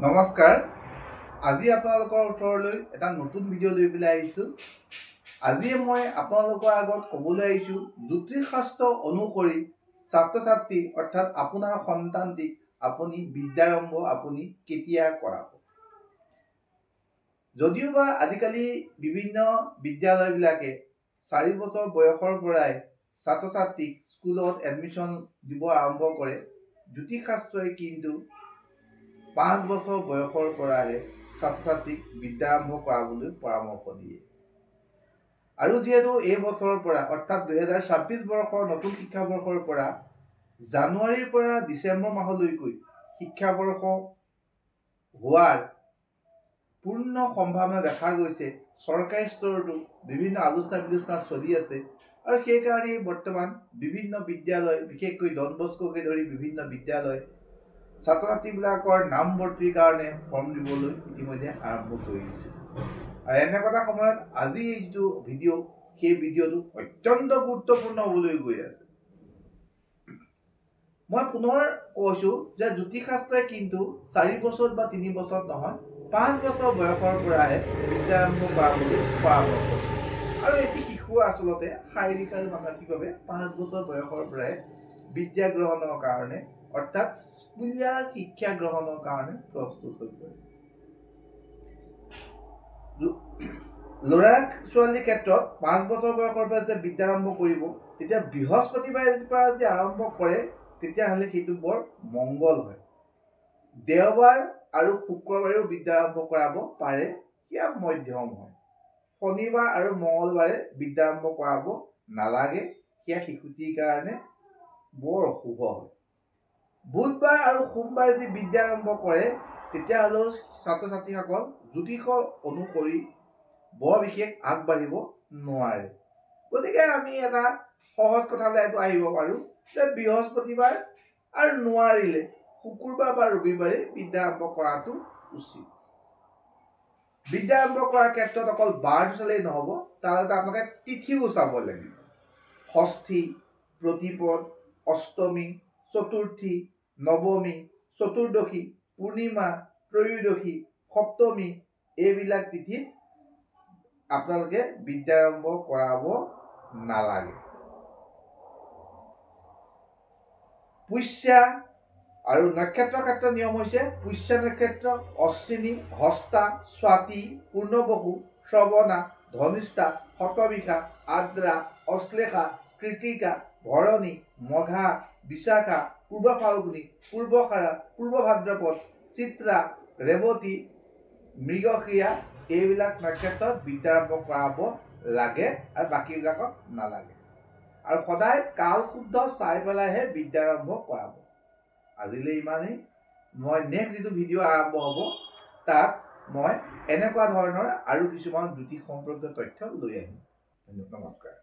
নমস্কাৰ। আজি আপোনালোকৰ ওচৰলৈ এটা নতুন ভিডিঅ' লৈ পেলাই আহিছোঁ। আজি মই আপোনালোকৰ আগত ক'বলৈ আহিছোঁ জ্যোতিষশাস্ত্ৰ অনুসৰি ছাত্ৰ ছাত্ৰী অৰ্থাৎ আপোনাৰ সন্তানটিক আপুনি বিদ্যাৰম্ভ আপুনি কেতিয়া কৰাব। যদিওবা আজিকালি বিভিন্ন বিদ্যালয়বিলাকে 4 বছৰ বয়সৰ পৰাই ছাত্ৰ ছাত্ৰীক স্কুলত এডমিশ্যন দিব আৰম্ভ কৰে, জ্যোতিষশাস্ত্ৰই কিন্তু 5 বছৰ বয়সৰ পৰাহে ছাত্ৰ ছাত্ৰীক বিদ্যাৰম্ভ কৰাবলৈ পৰামৰ্শ দিয়ে। আৰু যিহেতু এই বছৰৰ পৰা অৰ্থাৎ 2026 বৰ্ষৰ নতুন শিক্ষাবৰ্ষৰ পৰা জানুৱাৰীৰ পৰা ডিচেম্বৰ মাহলৈকৈ শিক্ষাবৰ্ষ হোৱাৰ পূৰ্ণ সম্ভাৱনা দেখা গৈছে, চৰকাৰী স্তৰতো বিভিন্ন আলোচনা বিলোচনা চলি আছে। আৰু সেইকাৰণে বৰ্তমান বিভিন্ন বিদ্যালয়, বিশেষকৈ ডন বস্কোকে ধৰি বিভিন্ন বিদ্যালয় ছাত্ৰ ছাত্ৰীবিলাকৰ নামভৰ্তিৰ কাৰণে ফৰ্ম দিবলৈ ইতিমধ্যে আৰম্ভ কৰি দিছে। আৰু এনেকুৱা সময়ত আজি এই যিটো ভিডিঅ', সেই ভিডিঅ'টো অত্যন্ত গুৰুত্বপূৰ্ণ হ'বলৈ গৈ আছে। মই পুনৰ কৈছোঁ যে জ্যোতিষশাস্ত্ৰই কিন্তু 4 বছৰ বা 3 বছৰত নহয়, 5 বছৰ বয়সৰ পৰাহে বিদ্যাৰম্ভ কৰাবলৈ পৰামৰ্শ দিয়ে। আৰু এটি শিশু আচলতে শাৰীৰিক আৰু মানসিকভাৱে 5 বছৰ বয়সৰ পৰাই বিদ্যা গ্ৰহণৰ কাৰণে অৰ্থাৎ স্কুলীয়া শিক্ষা গ্ৰহণৰ কাৰণে প্ৰস্তুত হৈ পৰে। ল'ৰা ছোৱালীৰ ক্ষেত্ৰত 5 বছৰ বয়সৰ পৰা যেতিয়া বিদ্যাৰম্ভ কৰিব, তেতিয়া বৃহস্পতিবাৰে পৰা যদি আৰম্ভ কৰে তেতিয়াহ'লে সেইটো বৰ মংগল হয়। দেওবাৰ আৰু শুক্ৰবাৰেও বিদ্যাৰম্ভ কৰাব পাৰে, সেয়া মধ্যম হয়। শনিবাৰ আৰু মঙলবাৰে বিদ্যাৰম্ভ কৰাব নালাগে, সেয়া শিশুটিৰ কাৰণে বৰ অশুভ হয়। বুধবাৰ আৰু সোমবাৰে যদি বিদ্যাৰম্ভ কৰে তেতিয়াহ'লেও ছাত্ৰ ছাত্ৰীসকল জ্যোতিষৰ অনুসৰি বৰ বিশেষ আগবাঢ়িব নোৱাৰে। গতিকে আমি এটা সহজ কথালৈ এইটো আহিব পাৰোঁ যে বৃহস্পতিবাৰ আৰু নোৱাৰিলে শুকুৰবাৰ বা ৰবিবাৰে বিদ্যাৰম্ভ কৰাটো উচিত। বিদ্যাৰম্ভ কৰাৰ ক্ষেত্ৰত অকল বাৰটো চালেই নহ'ব, তাৰ লগত আপোনালোকে তিথিও চাব লাগিব। ষষ্ঠী, প্ৰতিপদ, অষ্টমী, চতুৰ্থী, নৱমী, চতুৰ্দশী, পূৰ্ণিমা, ত্ৰয়োদশী, সপ্তমী, এইবিলাক তিথিত আপোনালোকে বিদ্যাৰম্ভ কৰাব নালাগে। পুষ্যা আৰু নক্ষত্ৰৰ ক্ষেত্ৰত নিয়ম হৈছে পুষ্যা নক্ষত্ৰ, অশ্বিনী, হস্তা, স্বাতী, পূৰ্ণবসু, শ্ৰৱণা, ধনিষ্ঠা, শতবিশা, আদ্ৰা, অশ্লেষা, কৃতিকা, ভৰণী, মঘা, বিশাখা, পূৰ্ব ফাল্গুনী, পূৰ্বষাঢ়া, পূৰ্ব ভাদ্ৰপদ, চিত্ৰা, ৰেৱতী, মৃগশিৰা, এইবিলাক নক্ষত্ৰত বিদ্যাৰম্ভ কৰাব লাগে আৰু বাকীবিলাকত নালাগে। আৰু সদায় কাল শুদ্ধ চাই পেলাইহে বিদ্যাৰম্ভ কৰাব। আজিলৈ ইমানেই। মই নেক্সট যিটো ভিডিঅ' আৰম্ভ হ'ব তাত মই এনেকুৱা ধৰণৰ আৰু কিছুমান জ্যোতিষ সম্পৰ্কীয় তথ্য লৈ আহিম। নমস্কাৰ।